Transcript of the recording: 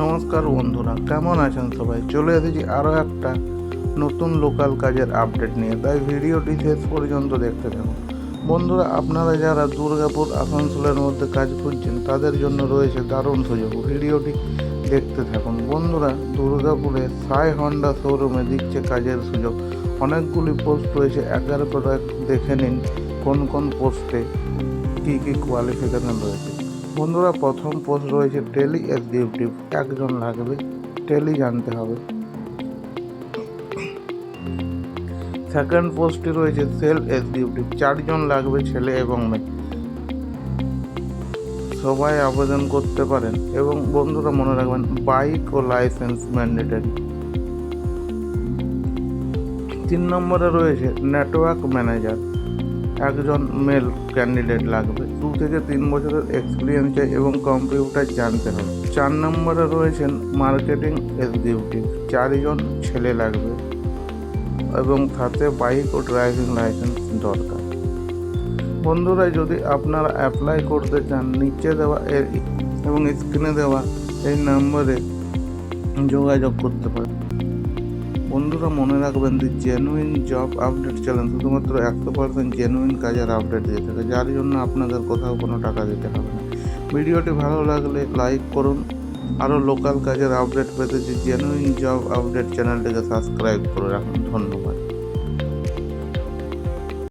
নমস্কার বন্ধুরা, কেমন আছেন সবাই? চলে এসেছি আরও একটা নতুন লোকাল কাজের আপডেট নিয়ে, তাই ভিডিওটি শেষ পর্যন্ত দেখতে থাকুন। বন্ধুরা, আপনারা যারা দুর্গাপুর আসানসোলের মধ্যে কাজ খুঁজছেন তাদের জন্য রয়েছে দারুণ সুযোগ। ভিডিওটি দেখতে থাকুন। বন্ধুরা, দুর্গাপুরে সাই হন্ডা শোরুমে দিচ্ছে কাজের সুযোগ। অনেকগুলি পোস্ট রয়েছে, একবার করে দেখে নিন কোন কোন পোস্টে কী কী কোয়ালিফিকেশন রয়েছে। বন্ধুরা, প্রথম পোস্ট রয়েছে টেলি এক্সিকিউটিভ, একজন লাগবে, টেলি জানতে হবে। সেকেন্ড পোস্টটি রয়েছে সেল এক্সিকিউটিভ, 4জন লাগবে, ছেলে এবং মেয়ে। সবাই আবেদন করতে পারেন এবং বন্ধুরা মনে রাখবেন বাইক ও লাইসেন্স ম্যান্ডেটরি। 3 নম্বরে রয়েছে নেটওয়ার্ক ম্যানেজার, একজন মেল ক্যান্ডিডেট লাগবে, 2 থেকে 3 বছরের এক্সপিরিয়েন্স চাই এবং কম্পিউটার জানতে হবে। 4 নম্বরে রয়েছেন মার্কেটিং এক্সিকিউটিভ, 4জন ছেলে লাগবে এবং সাথে বাইক ও ড্রাইভিং লাইসেন্স দরকার। বন্ধুরা, যদি আপনারা অ্যাপ্লাই করতে চান, নিচে দেওয়া এবং স্ক্রিনে দেওয়া এই নম্বরে যোগাযোগ করতে পারেন। বন্ধুরা, মনে রাখবেন যে জেনুইন জব আপডেট চ্যানেল শুধুমাত্র 100% জেনুইন কাজের আপডেট দিয়ে থাকে, যার জন্য আপনাদের কোথাও কোনো টাকা দিতে হবে না। ভিডিওটি ভালো লাগলে লাইক করুন। আরও লোকাল কাজের আপডেট পেতে জেনুইন জব আপডেট চ্যানেলটিকে সাবস্ক্রাইব করে রাখুন। ধন্যবাদ।